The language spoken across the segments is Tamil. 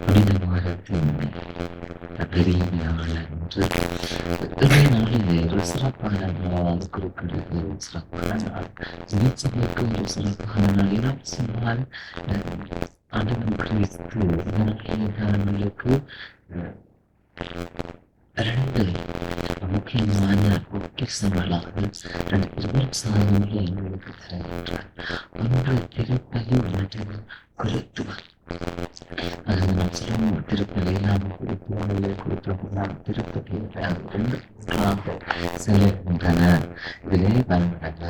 புனிதமாகத்தின் பெரிய நாள் என்று இன்றைய நாளிலே ஒரு சிறப்பான நாளாக குறிப்பிடுகிறது. ஒரு சிறப்பான நாள், திருச்சபைக்கு ஒரு சிறப்பான நாள். ஏன் சொன்னால் ஆண்டவர் கிறிஸ்து நம்மளுக்கு இரண்டு முக்கியமான பொக்கிஷங்களாக இரண்டு திருச்சாதனங்களை எங்களுக்கு தருகின்றார். ஒன்று திருப்பலி, மற்றது குருத்துவம். திருப்பலி நாம் குறிப்பிலே குறிப்பிடலாம். திருப்பலி இரண்டு செல்கின்றன. இதிலே வந்தன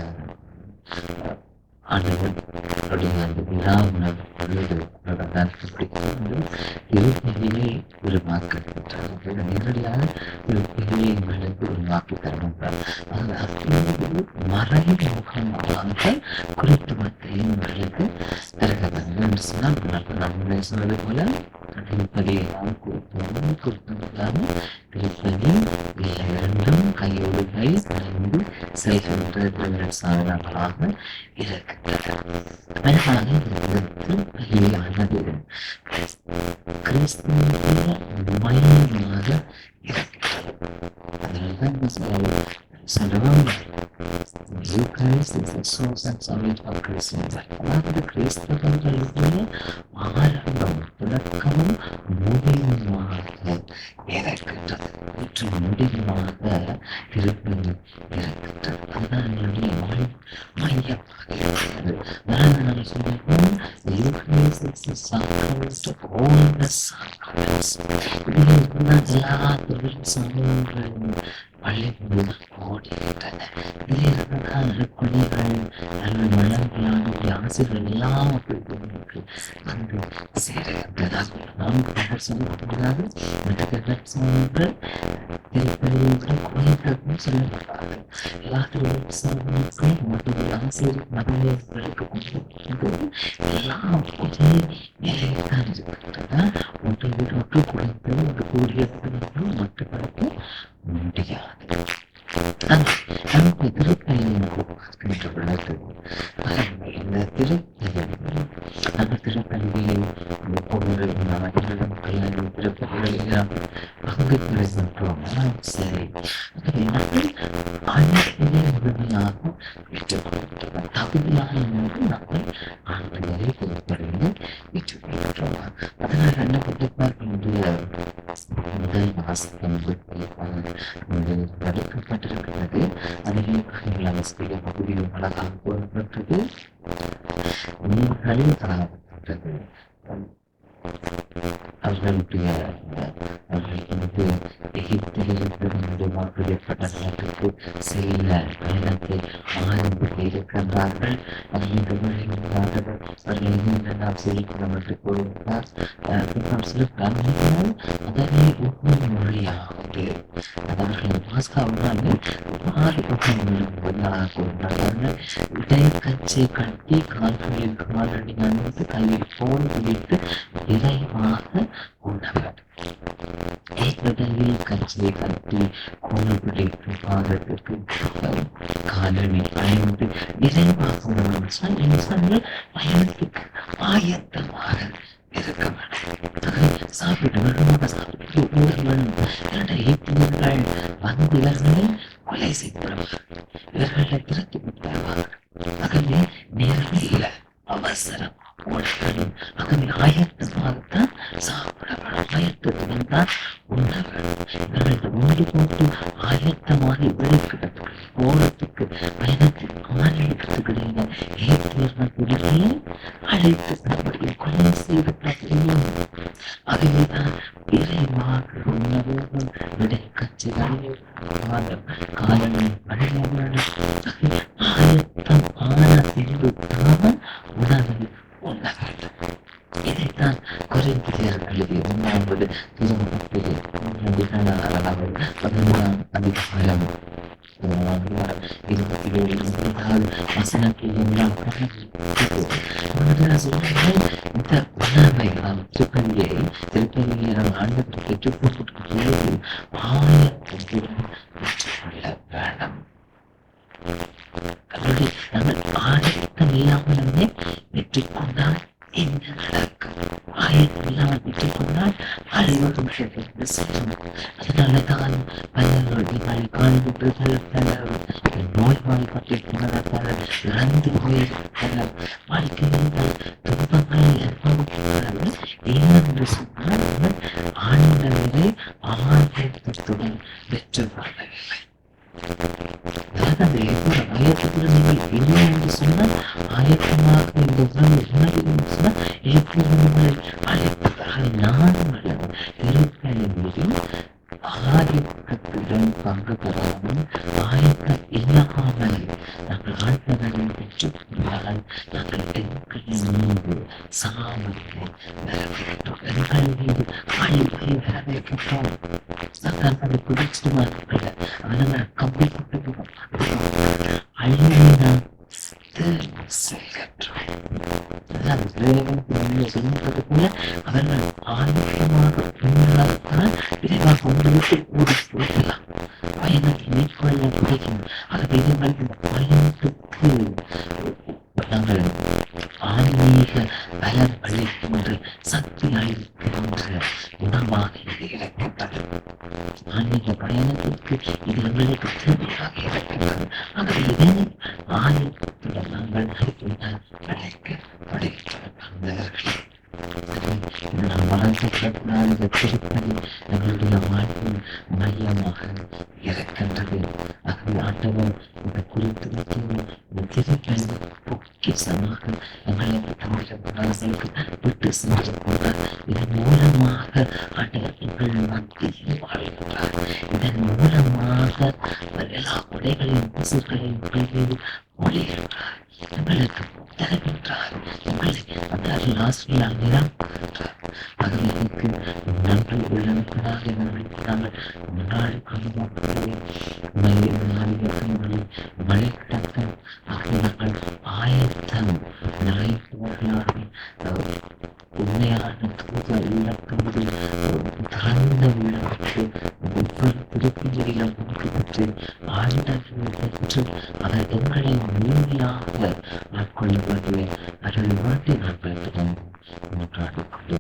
ஆண்டவருடைய அந்த விழா உணவு பொழுது திருப்பலியை உருவாக்குகின்றார். நேரடியாக திருப்பலியை எங்களுக்கு உருவாக்கி தருகின்றார். மறைமுகமாக குறித்துவத்தையும் எங்களுக்கு தருகிறது என்று சொன்னால், நம்மளை சொன்னது போல திருப்பலியை நாம் குறித்துவதான திருப்பலி இரண்டும் கையோடு கை கலந்து செல்கின்ற சாதனங்களாக இருக்கின்றது. அதனால இந்த திருப்பலியானது கிறிஸ்துவ மையமாக இருக்கிறது. அதனால்தான் சொல்லுவாங்க, அதாவது கிறிஸ்தவர்களுடைய ஆரம்பம், தொடக்கமும் முடிவுமாக இருக்கின்றது. முடிவாக திருப்பலி இருக்கின்றது. அதுதான் என்னுடைய மையமாக இருக்கிறது. நான் சொல்லுவோம், எல்லா தொழில் சமூகங்களும் பள்ளிகள் ஓடுகின்றன. இதிலிருந்துதான் கொலைகள் அல்லது வளங்களான ஆசிரியர்கள் எல்லாம் வந்து சேருகின்றனர். நாம் சொல்லக்கூடாது. திருப்பதிகள் குறைந்ததும் சொல்லக்கூடாது. எல்லா தொழில் சமூகங்களும் மற்ற ஆசிரியர் மகளிர்களுக்கு எல்லாம் ஒரே நிலையில்தான் இருக்கின்றன. ஒன்று விட்டு குறைந்தது ஒரு கூடியது மட்டுப்படுத்த முடியாது. நமக்கு திருப்பலியின் பார்க்கின்ற பொழுது இந்த திருப்பலியில் அந்த திருப்பலியில் ஒவ்வொரு மகளிடம் திருப்பலியில் பங்கு பெறுகின்றோம். சரி, ஆண்களை முழுமையாக பெற்றுக்கொள்கின்றோம். தகுதியான நம்மை ஆண்களை திருப்பலியில் பெற்றுக்கொள்கின்றோம். அதனால் என்ன கொடுப்பார்க்கின்ற முதல் வாசகம் தடுக்கப்பட்டிருக்கிறது. அதிலே பகுதியும் அழகாக கூறப்பட்டது. நீர்களில் காணப்பட்டது. அவர்களுடைய எகிப்திலிருந்து ஏற்பட்ட நாட்டுக்கு செல்ல பயணத்தை ஆரம்பித்து இருக்கின்றார்கள். நாம் செய்யணும் என்று கூறுகிறார். அதனை ஒவ்வொரு மொழியாவது அவர்கள் பாஸ்காவுடன் இடை கச்சை கட்டி கால்களில் காலடி நன்கு கையில் போல் பிடித்து விரைவாக உணவர் ஏற்படையில் கச்சை கட்டி கோல் பிடித்து பாதத்திற்கு காலடி பயந்து விரைவாக உணவு பயணத்துக்கு ஆயத்தமாக இருக்க வேண்டும். சாப்பிட்டு வேண்டுமாக சாப்பிட்டு இவர்கள் வந்து இவர்களை கொலை செய்தவர்கள், இவர்களை திரட்டி விட்டார்கள். ஆகவே நேரமே இல்லை, அவசரம் உணவுகளின் ஆகவே ஆயத்தமாகத்தான் சாப்பிடப்படும். ஆயத்தத்துடன் தான் உணவுகள் இவர்கள் ஒன்று போட்டு ஆயத்தமாக விழுக்கிறது. ஓரத்துக்கு பயணத்தில் ஆணையத்துக்கிடையில ஏற்றியவர்கள் உடனே அழைத்து நம்முடைய கொலை செய்யப்பட்ட அதைதான் விரைவாக உணவுகள் விடை கட்சிகளில் காலங்கள் ஆயத்தம் ஆன பின்பு தான் உணவை உண்ண வேண்டும். இதைத்தான் கொரிந்தியர் எழுதிய 1வது திருமுகத்திலே 11ஆம் அதிகாரம் 27 வசனத்தில் இந்த உணவை திருப்பதியை ஆண்டவர் பெற்றுக்கொண்டு ஆயத்தத்துடன் பெற்றுக்கொள்ள வேண்டும். நாங்கள் ஆயத்தம் இல்லாமலே வெற்றி கொண்டால் என்ன நடக்கும்? ஆயத்தில்லாமல் விட்டுக் கொண்டால் அழிவு நிமிஷத்திற்கு செல்லும். அதனாலதான் பலர்கள் காண்பீர்கள், பலர் நோய்வாய்ப்பட்டிருக்கின்றனர், பலர் இறந்து போயிருக்கின்றனர், வாழ்க்கையில் துன்பங்களை அனுபவிக்கிறார்கள். ஏனென்று சொன்னால் அவர் ஆண்டவரை ஆயத்தத்துடன் பெற்றுக்கொள்ளவில்லை. அதாவது ஒரு ஆயத்தத்துடன் நீங்கள் இல்லை என்று சொன்னால் ஆயத்தமாக இந்த உணவு உணவு என்று சொன்னால் எப்போது உங்களை அழைப்பவர்கள் நானும் திருப்பலியில் ஆயத்தத்துடன் பங்கு பெறாமல் ஆயத்தம் இல்லாமல் நாங்கள் ஆண்டவரை பெற்றுக் கொண்டால் நாங்கள் எங்களின் மீது சாமத்தை வரவேற்றோம், எங்கள் மீது அழிவை வரவேற்கிறோம். நாங்கள் அதை குடிச்சிடுவார்கள், அவர்கள் கம்பி கொண்டு அழிவை நாம் சொல்லுவது போல அவர்கள் ஆயத்தமாக பின்னால் விரைவாக உங்களுக்கு கூடி போகலாம், பயணத்தை மேற்கொள்ள முடியும். ஆகவே பயணத்துக்கு நாங்கள் ஆன்மீக பலன் அளிக்கின்ற சக்தி அளிக்கின்ற உணவாக இது இருக்கின்றது. ஆன்மீக பயணத்திற்கு இது எங்களுக்கு தேவையாக இருக்கின்றது. ஆகவே இதனை ஆயத்துடன் நாங்கள் படைக்கப்படுகின்றவர்கள். நாம் வளர்க்கப்படாத திருப்பதி எங்களுடைய வாழ்வில் மையமாக இருக்கின்றது. ஆகவே ஆண்டவர் இந்த குறித்து இந்த திருப்பதி பொக்கிஷமாக எங்களை விட்டு சென்று கொண்டார். இதன் மூலமாக ஆண்டவர் எங்கள் மத்தியில் வாழ்கின்றார். இதன் மூலமாக எல்லா கொடைகளையும் பசுகளையும் கையில் ஒளிகின்றார், எங்களுக்கு தருகின்றார், எங்களை அந்த ஆசிரியால் நிரப்புகின்றார். ஆகவே எனக்கு நன்றி உள்ளவர்களாக நாங்கள் முன்னாடி மழைக்கட்டம் ஆகிய நாங்கள் ஆயத்தம் நிறைந்தவர்களாக உண்மையான தூத உள்ளத்தோடு திறந்த உள்ளத்து ஒவ்வொரு திருப்பதியிலும் பெற்று ஆண்டவரை பெற்று அவர் எங்களை முழுமையாக ஆட்கொள்ளுவது